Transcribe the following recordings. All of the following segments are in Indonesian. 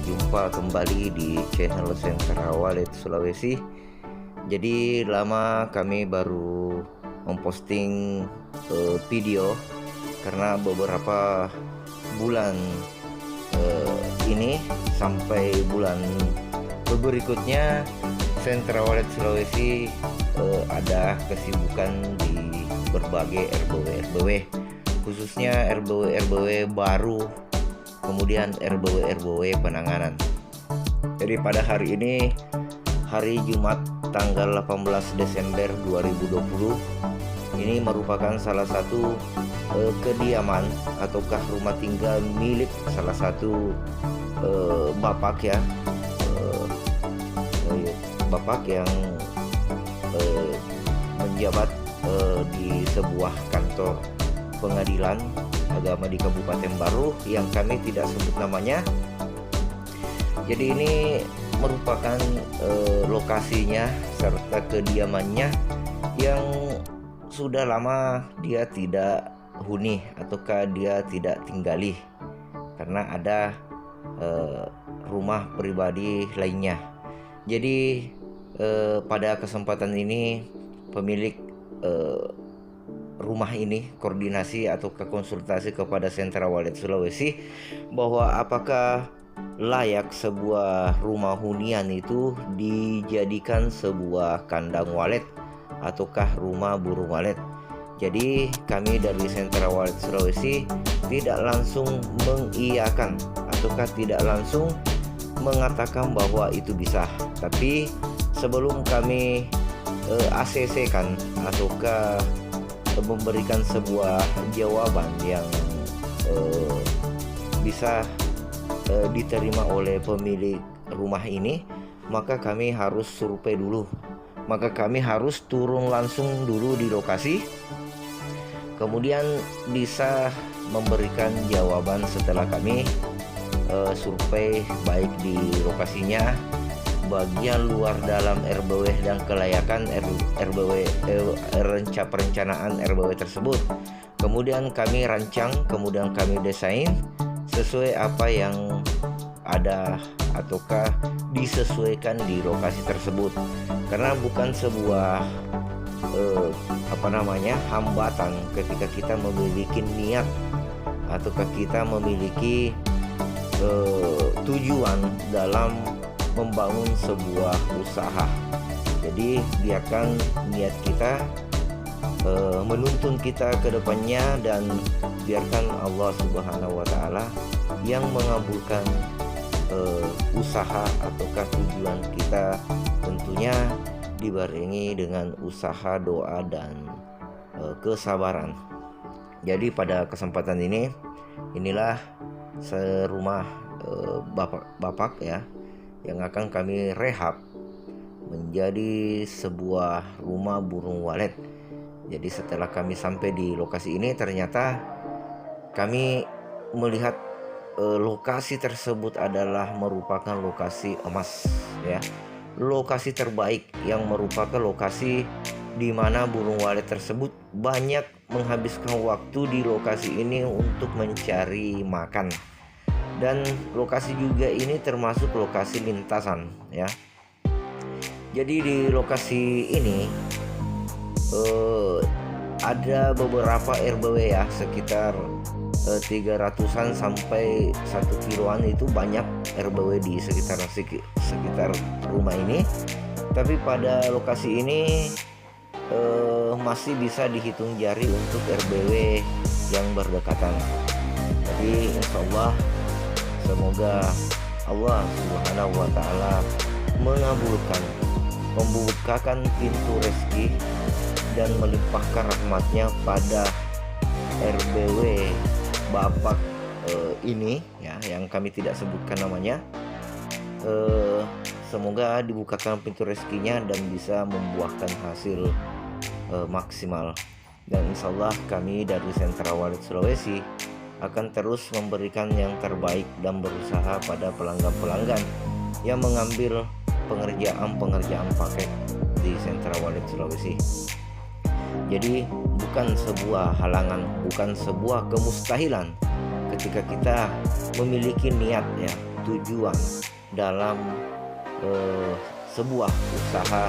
jumpa kembali di channel Sentra Wallet Sulawesi. Jadi lama kami baru memposting video karena beberapa bulan ini sampai bulan berikutnya Sentra Wallet Sulawesi ada kesibukan di berbagai RBW, khususnya RBW baru, kemudian RBW penanganan. Jadi pada hari ini, hari Jumat tanggal 18 Desember 2020, ini merupakan salah satu kediaman ataukah rumah tinggal milik salah satu bapak ya, bapak yang menjabat di sebuah kantor pengadilan agama di Kabupaten Baru yang kami tidak sebut namanya. Jadi ini merupakan lokasinya serta kediamannya yang sudah lama dia tidak huni ataukah dia tidak tinggali karena ada rumah pribadi lainnya. Jadi pada kesempatan ini pemilik rumah ini koordinasi atau konsultasi kepada Sentra Wallet Sulawesi bahwa apakah layak sebuah rumah hunian itu dijadikan sebuah kandang walet ataukah rumah burung walet. Jadi kami dari Sentra Wallet Sulawesi tidak langsung mengiyakan ataukah tidak langsung mengatakan bahwa itu bisa, tapi sebelum kami ACC kan ataukah memberikan sebuah jawaban yang bisa diterima oleh pemilik rumah ini, maka kami harus survei dulu. Maka kami harus turun langsung dulu di lokasi, kemudian bisa memberikan jawaban setelah kami survei baik di lokasinya, bagian luar dalam RBW dan kelayakan RBW perencanaan RBW tersebut. Kemudian kami rancang, kemudian kami desain sesuai apa yang ada ataukah disesuaikan di lokasi tersebut. Karena bukan sebuah hambatan ketika kita memiliki niat ataukah kita memiliki tujuan dalam membangun sebuah usaha. Jadi biarkan niat kita menuntun kita ke depannya, dan biarkan Allah Subhanahu wa Ta'ala yang mengabulkan usaha ataukah tujuan kita, tentunya dibarengi dengan usaha, doa dan kesabaran. Jadi pada kesempatan ini, inilah serumah bapak ya yang akan kami rehab menjadi sebuah rumah burung walet. Jadi setelah kami sampai di lokasi ini, ternyata kami melihat lokasi tersebut adalah merupakan lokasi emas ya, lokasi terbaik yang merupakan lokasi di mana burung walet tersebut banyak menghabiskan waktu di lokasi ini untuk mencari makan. Dan lokasi juga ini termasuk lokasi lintasan ya. Jadi di lokasi ini ada beberapa RBW ya, sekitar 300-an sampai 1 kiloan itu banyak RBW di sekitar rumah ini. Tapi pada lokasi ini masih bisa dihitung jari untuk RBW yang berdekatan. Jadi insya Allah, semoga Allah Subhanahu wa Ta'ala mengabulkan, membukakan pintu rezeki dan melimpahkan rahmatnya pada RBW bapak ini ya, yang kami tidak sebutkan namanya. Semoga dibukakan pintu rezekinya dan bisa membuahkan hasil maksimal. Dan insya Allah kami dari Sentra Wallet Sulawesi akan terus memberikan yang terbaik dan berusaha pada pelanggan-pelanggan yang mengambil pengerjaan paket di Sentra Wallet Sulawesi. Jadi bukan sebuah halangan, bukan sebuah kemustahilan ketika kita memiliki niat ya, tujuan dalam sebuah usaha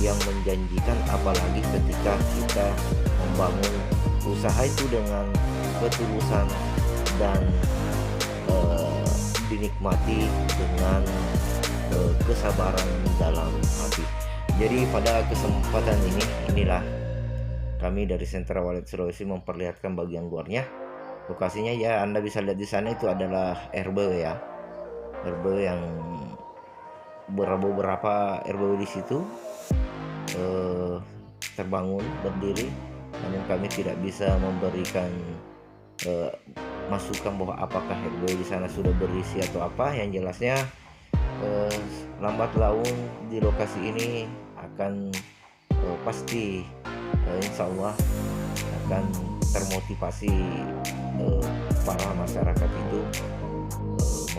yang menjanjikan, apalagi ketika kita membangun usaha itu dengan ketulusan dan dinikmati dengan kesabaran dalam hati. Jadi pada kesempatan inilah kami dari Sentra Walet Sulawesi memperlihatkan bagian luarnya. Lokasinya ya Anda bisa lihat di sana, itu adalah RBW ya. RBW yang beberapa RBW di situ terbangun berdiri, namun kami tidak bisa memberikan masukan bahwa apakah RBW di sana sudah berisi atau apa. Yang jelasnya lambat laun di lokasi ini akan pasti insya Allah akan termotivasi para masyarakat itu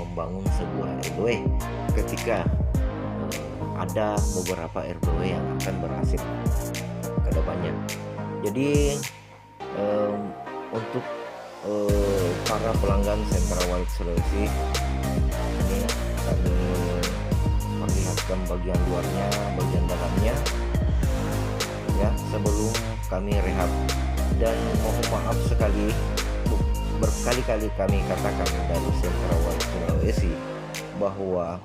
membangun sebuah RBW ketika ada beberapa RBW yang akan berhasil ke depannya. Jadi untuk para pelanggan Sentra Walet Sulawesi, ini kami perlihatkan bagian luarnya, bagian dalamnya ya, sebelum kami rehab. Dan mohon maaf sekali, berkali-kali kami katakan dari Sentra Walet Sulawesi bahwa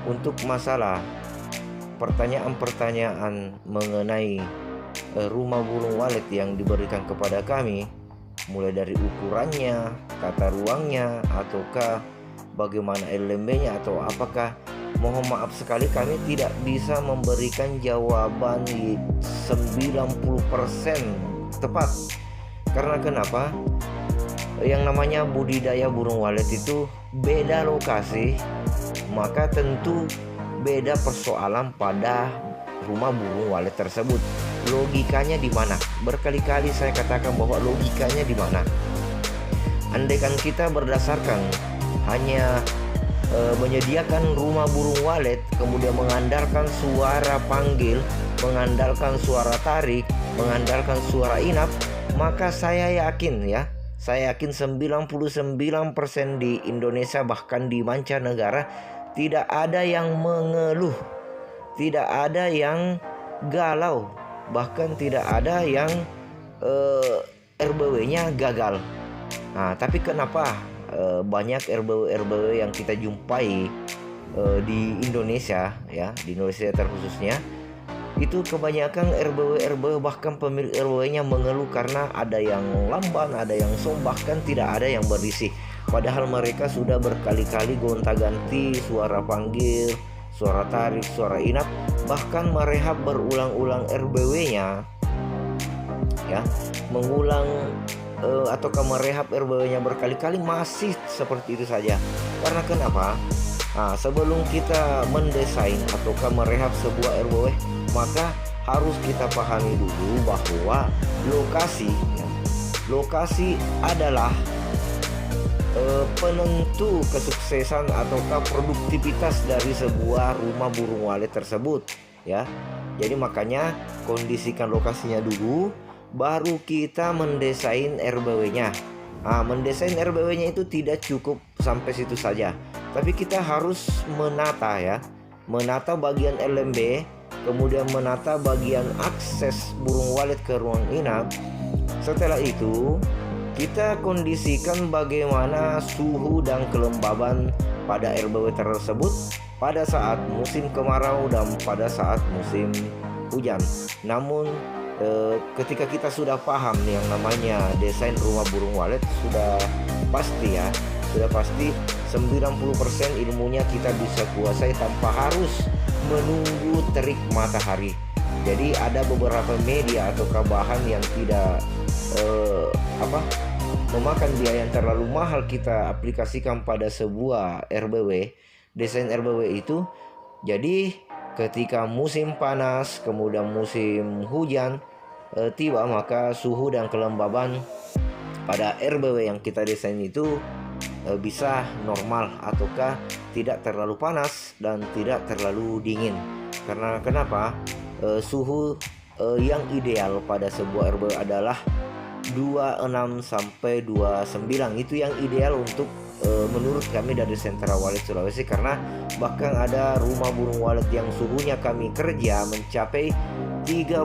untuk masalah pertanyaan-pertanyaan mengenai rumah burung walet yang diberikan kepada kami, mulai dari ukurannya, tata ruangnya, ataukah bagaimana LMB-nya atau apakah, mohon maaf sekali kami tidak bisa memberikan jawaban di 90% tepat. Karena kenapa? Yang namanya budidaya burung walet itu beda lokasi, maka tentu beda persoalan pada rumah burung walet tersebut. Logikanya di mana? Berkali-kali saya katakan bahwa logikanya di mana. Andaikan kita berdasarkan hanya menyediakan rumah burung walet, kemudian mengandalkan suara panggil, mengandalkan suara tarik, mengandalkan suara inap, maka saya yakin 99% di Indonesia, bahkan di mancanegara, tidak ada yang mengeluh, tidak ada yang galau, bahkan tidak ada yang RBW-nya gagal. Nah, tapi kenapa banyak RBW yang kita jumpai di Indonesia ya, di Indonesia terkhususnya, itu kebanyakan RBW bahkan pemilik RBW-nya mengeluh karena ada yang lamban, ada yang som, bahkan tidak ada yang berisi. Padahal mereka sudah berkali-kali gonta-ganti suara panggil, suara tarik, suara inap, bahkan merehab berulang-ulang RBW-nya ya, mengulang ataukah merehab RBW-nya berkali-kali, masih seperti itu saja. Karena kenapa? Nah, sebelum kita mendesain ataukah merehab sebuah RBW, maka harus kita pahami dulu bahwa lokasi adalah penentu kesuksesan ataukah produktivitas dari sebuah rumah burung walet tersebut ya. Jadi makanya kondisikan lokasinya dulu, baru kita mendesain RBW-nya. Nah, mendesain RBW-nya itu tidak cukup sampai situ saja, tapi kita harus menata ya, menata bagian LMB, kemudian menata bagian akses burung walet ke ruang inap. Setelah itu kita kondisikan bagaimana suhu dan kelembaban pada RBW tersebut pada saat musim kemarau dan pada saat musim hujan. Namun ketika kita sudah paham yang namanya desain rumah burung walet, sudah pasti 90% ilmunya kita bisa kuasai tanpa harus menunggu terik matahari. Jadi ada beberapa media atau bahan yang tidak memakan biaya yang terlalu mahal kita aplikasikan pada sebuah RBW, desain RBW itu. Jadi ketika musim panas kemudian musim hujan tiba, maka suhu dan kelembaban pada RBW yang kita desain itu bisa normal ataukah tidak terlalu panas dan tidak terlalu dingin. Karena kenapa? Suhu yang ideal pada sebuah RBW adalah 26 sampai 29. Itu yang ideal untuk menurut kami dari Sentra Walet Sulawesi, karena bahkan ada rumah burung walet yang suhunya kami kerja mencapai 30%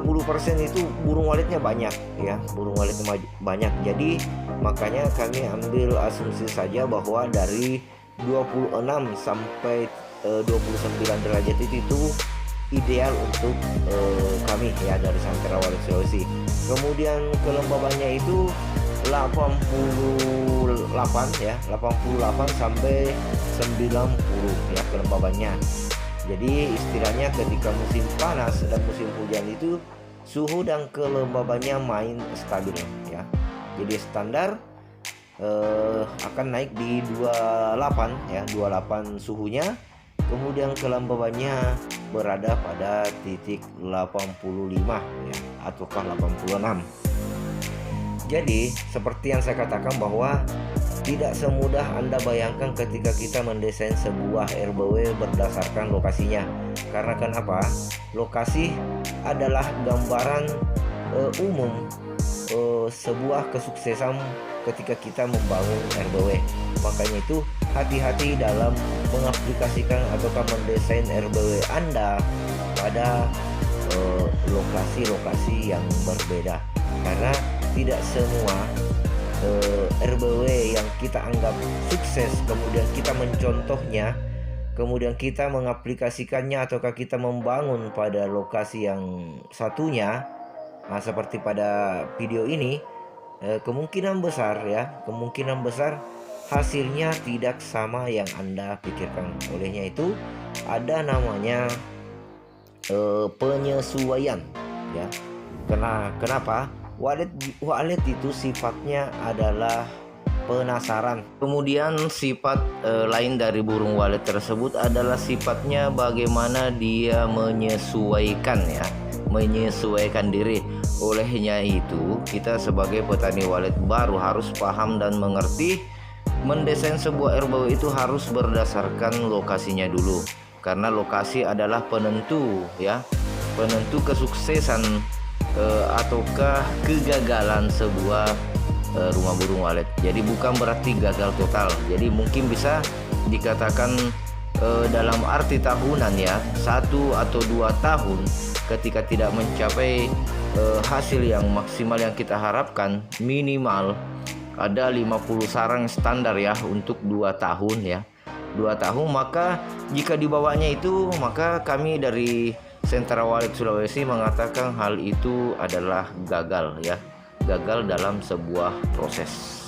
itu burung waletnya banyak ya, burung waletnya banyak. Jadi makanya kami ambil asumsi saja bahwa dari 26 sampai 29 derajat itu ideal untuk kami ya dari Sentra Walet Sulawesi. Kemudian kelembabannya itu 88 ya, 88 sampai 90 ya kelembabannya. Jadi istilahnya ketika musim panas dan musim hujan itu suhu dan kelembabannya main stabil ya. Jadi standar akan naik di 28 ya, 28 suhunya. Kemudian kelembabannya berada pada titik 85 ya, ataukah 86. Jadi seperti yang saya katakan bahwa tidak semudah Anda bayangkan ketika kita mendesain sebuah RBW berdasarkan lokasinya. Karena kenapa? Lokasi adalah gambaran umum sebuah kesuksesan ketika kita membangun RBW. Makanya itu hati-hati dalam mengaplikasikan ataukah mendesain RBW Anda pada lokasi-lokasi yang berbeda. Karena tidak semua RBW yang kita anggap sukses kemudian kita mencontohnya, kemudian kita mengaplikasikannya ataukah kita membangun pada lokasi yang satunya, nah seperti pada video ini, kemungkinan besar hasilnya tidak sama yang Anda pikirkan. Olehnya itu ada namanya penyesuaian ya. Kenapa? Walet itu sifatnya adalah penasaran. Kemudian sifat lain dari burung walet tersebut adalah sifatnya bagaimana dia menyesuaikan ya, menyesuaikan diri. Olehnya itu kita sebagai petani walet baru harus paham dan mengerti mendesain sebuah RBW itu harus berdasarkan lokasinya dulu. Karena lokasi adalah penentu ya, penentu kesuksesan ataukah kegagalan sebuah rumah burung walet. Jadi bukan berarti gagal total. Jadi mungkin bisa dikatakan dalam arti tahunan ya, 1 atau 2 tahun ketika tidak mencapai hasil yang maksimal yang kita harapkan, minimal ada 50 sarang standar ya untuk 2 tahun ya. 2 tahun, maka jika dibawanya itu, maka kami dari Sentra Walet Sulawesi mengatakan hal itu adalah gagal ya, gagal dalam sebuah proses.